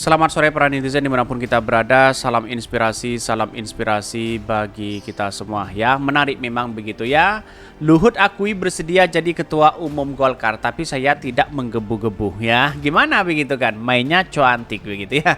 Selamat sore para netizen dimanapun kita berada. Salam inspirasi bagi kita semua ya. Menarik memang begitu ya. Luhut akui bersedia jadi ketua umum Golkar, tapi saya tidak menggebu-gebu ya. Gimana begitu kan? Mainnya cuantik begitu ya.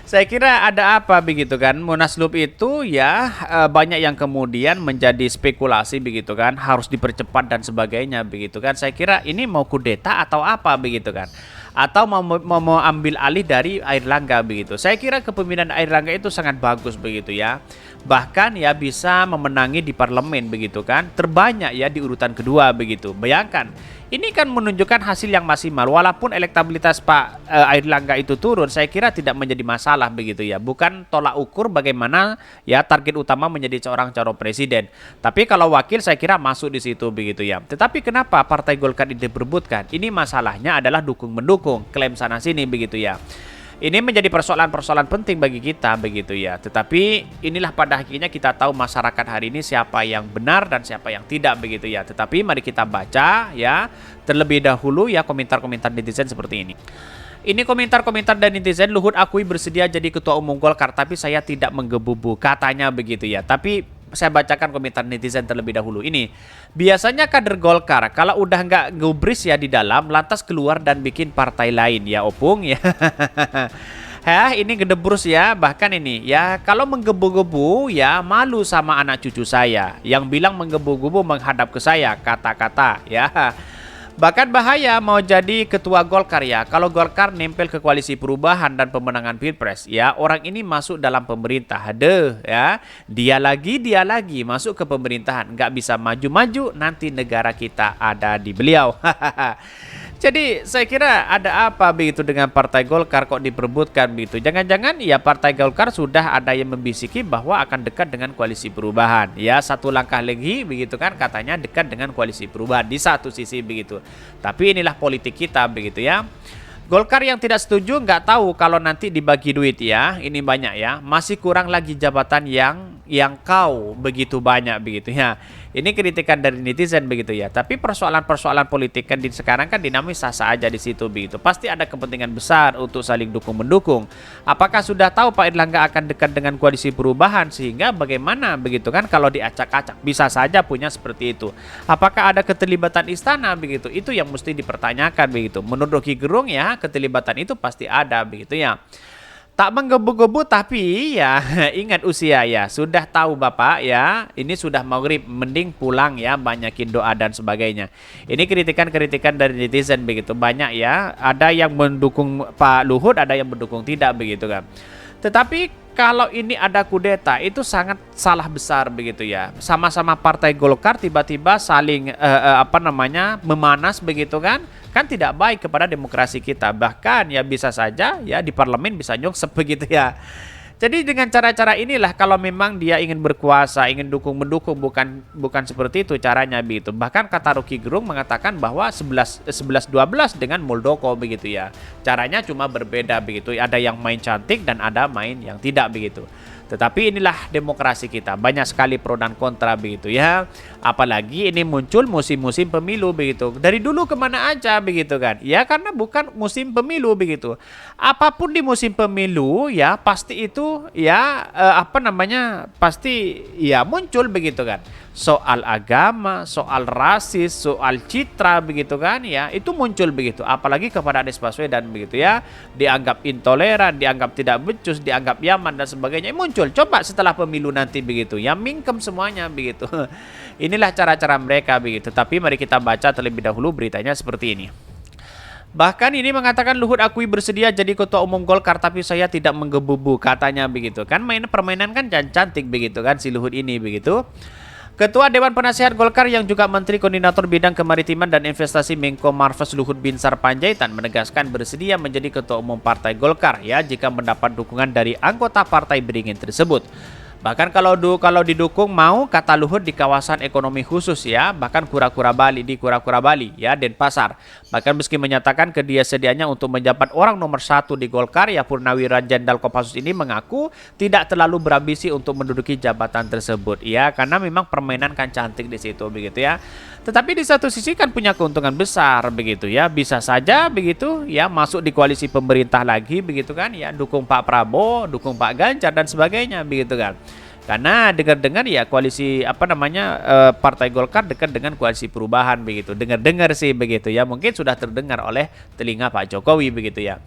Saya kira ada apa begitu kan? Munaslup itu ya banyak yang kemudian menjadi spekulasi begitu kan, harus dipercepat dan sebagainya begitu kan. Saya kira ini mau kudeta atau apa begitu kan? Atau mau ambil alih dari Airlangga begitu. Saya kira kepemimpinan Airlangga itu sangat bagus begitu ya. Bahkan ya bisa memenangi di parlemen begitu kan. Terbanyak ya di urutan kedua begitu. Bayangkan, ini kan menunjukkan hasil yang maksimal. Walaupun elektabilitas Pak Airlangga itu turun, saya kira tidak menjadi masalah begitu ya. Bukan tolak ukur bagaimana ya target utama menjadi seorang calon presiden. Tapi kalau wakil saya kira masuk di situ begitu ya. Tetapi kenapa Partai Golkar ini diperebutkan? Ini masalahnya adalah dukung-mendukung, klaim sana sini begitu ya. Ini menjadi persoalan-persoalan penting bagi kita begitu ya. Tetapi inilah pada akhirnya kita tahu masyarakat hari ini siapa yang benar dan siapa yang tidak begitu ya. Tetapi mari kita baca ya terlebih dahulu ya komentar-komentar netizen seperti ini. Ini komentar-komentar dari netizen. Luhut akui bersedia jadi ketua umum Golkar, tapi saya tidak menggebu-gebu, katanya begitu ya. Tapi saya bacakan komentar netizen terlebih dahulu. Ini biasanya kader Golkar kalau udah nggak gubris ya di dalam, lantas keluar dan bikin partai lain ya, Opung ya. Ini gedebrus ya. Bahkan ini ya, kalau menggebu-gebu ya malu sama anak cucu saya yang bilang menggebu-gebu menghadap ke saya, kata-kata ya. Bahkan bahaya mau jadi ketua Golkar ya. Kalau Golkar nempel ke koalisi perubahan dan pemenangan Pilpres ya, orang ini masuk dalam pemerintah. Aduh ya, dia lagi masuk ke pemerintahan, nggak bisa maju-maju, nanti negara kita ada di beliau. Jadi saya kira ada apa begitu dengan Partai Golkar kok diperebutkan begitu. Jangan-jangan ya Partai Golkar sudah ada yang membisiki bahwa akan dekat dengan koalisi perubahan. Ya satu langkah lagi begitu kan, katanya dekat dengan koalisi perubahan di satu sisi begitu. Tapi inilah politik kita begitu ya. Golkar yang tidak setuju nggak tahu kalau nanti dibagi duit ya. Ini banyak ya. Masih kurang lagi jabatan yang kau begitu banyak begitu ya. Ini kritikan dari netizen begitu ya. Tapi persoalan-persoalan politik kan sekarang kan dinamis sah-sah aja di situ begitu. Pasti ada kepentingan besar untuk saling dukung-mendukung. Apakah sudah tahu Pak Airlangga akan dekat dengan koalisi perubahan, sehingga bagaimana begitu kan kalau diacak-acak bisa saja punya seperti itu. Apakah ada keterlibatan istana begitu? Itu yang mesti dipertanyakan begitu. Menurut Rocky Gerung ya, keterlibatan itu pasti ada begitu ya. Tak menggebu-gebu tapi ya ingat usia ya. Sudah tahu Bapak ya, ini sudah maghrib, mending pulang ya, banyakin doa dan sebagainya. Ini kritikan-kritikan dari netizen begitu banyak ya. Ada yang mendukung Pak Luhut, ada yang mendukung tidak begitu kan. Tetapi kalau ini ada kudeta itu sangat salah besar begitu ya. Sama-sama Partai Golkar tiba-tiba saling memanas begitu kan. Kan tidak baik kepada demokrasi kita. Bahkan ya bisa saja ya di parlemen bisa nyungsep begitu ya. Jadi dengan cara-cara inilah kalau memang dia ingin berkuasa, ingin dukung-mendukung, bukan seperti itu caranya begitu. Bahkan kata Rocky Gerung mengatakan bahwa 11-12 dengan Muldoko begitu ya. Caranya cuma berbeda begitu. Ada yang main cantik dan ada main yang tidak begitu. Tetapi inilah demokrasi kita, banyak sekali pro dan kontra begitu ya. Apalagi ini muncul musim-musim pemilu begitu. Dari dulu kemana aja begitu kan? Ya karena bukan musim pemilu begitu. Apapun di musim pemilu ya pasti itu ya pasti ya muncul begitu kan. Soal agama, soal rasis, soal citra begitu kan ya, itu muncul begitu. Apalagi kepada Anies Baswedan begitu ya, dianggap intoleran, dianggap tidak becus, dianggap Yaman dan sebagainya. Muncul coba setelah pemilu nanti begitu ya, mingkem semuanya begitu. Inilah cara-cara mereka begitu. Tapi mari kita baca terlebih dahulu beritanya seperti ini. Bahkan ini mengatakan Luhut akui bersedia jadi ketua umum Golkar, tapi saya tidak menggebu-gebu, katanya begitu kan. Permainan kan cantik begitu kan si Luhut ini begitu. Ketua Dewan Penasehat Golkar yang juga Menteri Koordinator Bidang Kemaritiman dan Investasi Menko Marves Luhut Binsar Panjaitan menegaskan bersedia menjadi ketua umum Partai Golkar ya jika mendapat dukungan dari anggota partai beringin tersebut. Bahkan kalau didukung mau kata Luhut di kawasan ekonomi khusus ya, bahkan kura-kura Bali di kura-kura Bali ya, Denpasar. Bahkan meski menyatakan kesediaannya untuk menjabat orang nomor 1 di Golkar, ya Purnawirawan Jenderal Kopassus ini mengaku tidak terlalu berambisi untuk menduduki jabatan tersebut ya, karena memang permainan kan cantik di situ begitu ya. Tetapi di satu sisi kan punya keuntungan besar begitu ya, bisa saja begitu ya masuk di koalisi pemerintah lagi begitu kan ya, dukung Pak Prabowo, dukung Pak Ganjar dan sebagainya begitu kan. Karena dengar-dengar ya koalisi Partai Golkar dekat dengan koalisi perubahan begitu. Dengar-dengar sih begitu ya. Mungkin sudah terdengar oleh telinga Pak Jokowi begitu ya.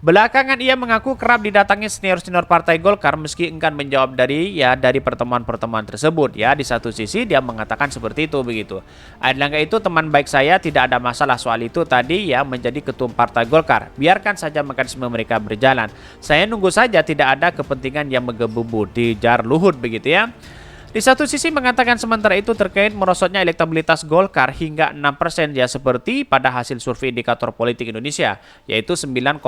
Belakangan ia mengaku kerap didatangi senior-senior Partai Golkar meski enggan menjawab dari pertemuan-pertemuan tersebut ya. Di satu sisi dia mengatakan seperti itu begitu. Airlangga itu teman baik saya, tidak ada masalah soal itu tadi ya, menjadi ketum Partai Golkar. Biarkan saja mekanisme mereka berjalan. Saya nunggu saja, tidak ada kepentingan yang menggebu-gebu, dijar Luhut begitu ya. Di satu sisi mengatakan sementara itu terkait merosotnya elektabilitas Golkar hingga 6% ya, seperti pada hasil survei indikator politik Indonesia, yaitu 9,6%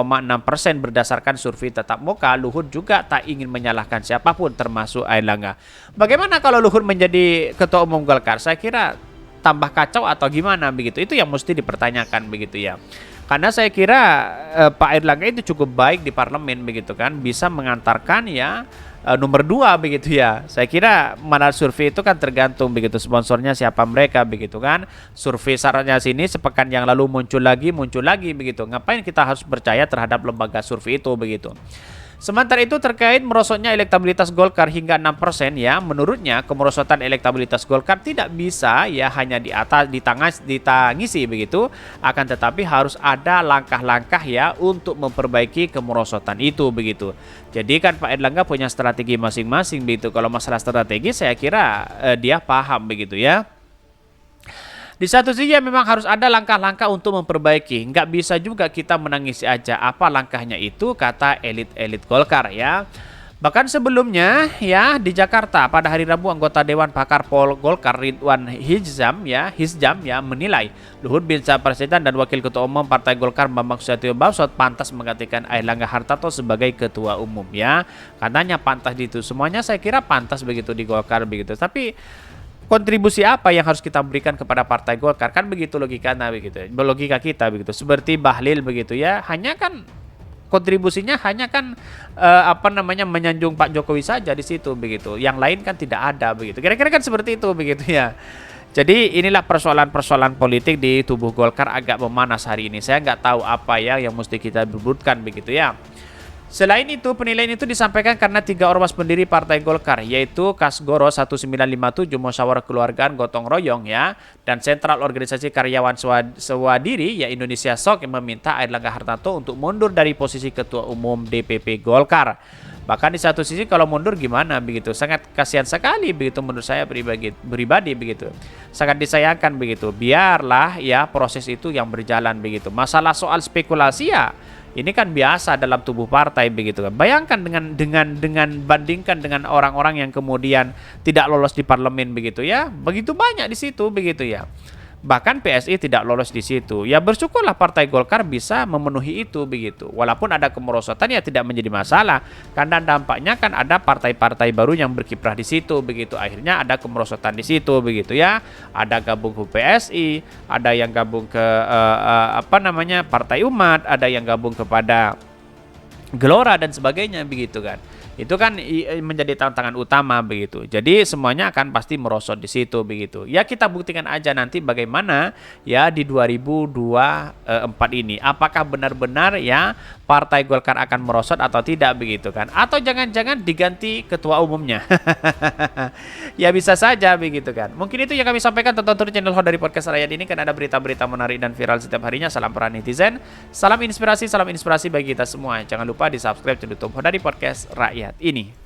berdasarkan survei tatap muka. Luhut juga tak ingin menyalahkan siapapun termasuk Airlangga. Bagaimana kalau Luhut menjadi ketua umum Golkar? Saya kira tambah kacau atau gimana begitu. Itu yang mesti dipertanyakan begitu ya. Karena saya kira Pak Airlangga itu cukup baik di parlemen begitu kan, bisa mengantarkan ya nomor 2 begitu ya. Saya kira mana survei itu kan tergantung begitu sponsornya siapa mereka begitu kan. Survei sarannya sini sepekan yang lalu muncul lagi begitu. Ngapain kita harus percaya terhadap lembaga survei itu begitu. Sementara itu terkait merosotnya elektabilitas Golkar hingga 6% ya, menurutnya kemerosotan elektabilitas Golkar tidak bisa ya hanya ditangisi begitu, akan tetapi harus ada langkah-langkah ya untuk memperbaiki kemerosotan itu begitu. Jadi kan Pak Airlangga punya strategi masing-masing begitu. Kalau masalah strategi saya kira dia paham begitu ya. Di satu sisi ya memang harus ada langkah-langkah untuk memperbaiki. Nggak bisa juga kita menangisi aja. Apa langkahnya itu, kata elit-elit Golkar ya. Bahkan sebelumnya ya di Jakarta pada hari Rabu, anggota Dewan Pakar Golkar Ridwan Hizjam ya menilai Luhut Binsar Panjaitan dan Wakil Ketua Umum Partai Golkar Bambang Susatyo Bamsud pantas menggantikan Airlangga Hartarto sebagai Ketua Umum ya. Katanya pantas itu semuanya, saya kira pantas begitu di Golkar begitu. Tapi kontribusi apa yang harus kita berikan kepada Partai Golkar, kan begitu logika kita begitu. Seperti Bahlil begitu ya, hanya kan kontribusinya hanya kan menyanjung Pak Jokowi saja di situ begitu. Yang lain kan tidak ada begitu. Kira-kira kan seperti itu begitu ya. Jadi inilah persoalan-persoalan politik di tubuh Golkar agak memanas hari ini. Saya nggak tahu apa ya yang mesti kita sebutkan begitu ya. Selain itu, penilaian itu disampaikan karena 3 ormas pendiri Partai Golkar, yaitu Kasgoro 1957 Musyawarah Keluargaan Gotong Royong ya, dan Sentral Organisasi Karyawan Swadiri ya Indonesia SOK yang meminta Airlangga Hartarto untuk mundur dari posisi Ketua Umum DPP Golkar. Bahkan di satu sisi kalau mundur gimana begitu, sangat kasihan sekali begitu menurut saya pribadi begitu. Sangat disayangkan begitu. Biarlah ya proses itu yang berjalan begitu. Masalah soal spekulasi ya ini kan biasa dalam tubuh partai begitu kan. Bayangkan bandingkan dengan orang-orang yang kemudian tidak lolos di parlemen begitu ya. Begitu banyak di situ begitu ya. Bahkan PSI tidak lolos di situ. Ya bersyukurlah Partai Golkar bisa memenuhi itu begitu. Walaupun ada kemerosotan ya tidak menjadi masalah. Karena dampaknya kan ada partai-partai baru yang berkiprah di situ begitu. Akhirnya ada kemerosotan di situ begitu ya. Ada gabung ke PSI, ada yang gabung ke Partai Umat, ada yang gabung kepada Gelora dan sebagainya begitu kan. Itu kan menjadi tantangan utama begitu. Jadi semuanya akan pasti merosot di situ begitu. Ya kita buktikan aja nanti bagaimana ya di 2024 ini. Apakah benar-benar ya Partai Golkar akan merosot atau tidak begitu kan? Atau jangan-jangan diganti ketua umumnya. Ya bisa saja begitu kan. Mungkin itu yang kami sampaikan. Tonton terus channel Hot dari Podcast Rakyat ini kan ada berita-berita menarik dan viral setiap harinya. Salam peran netizen. Salam inspirasi bagi kita semua. Jangan lupa di subscribe channel YouTube Hot dari Podcast Rakyat ini.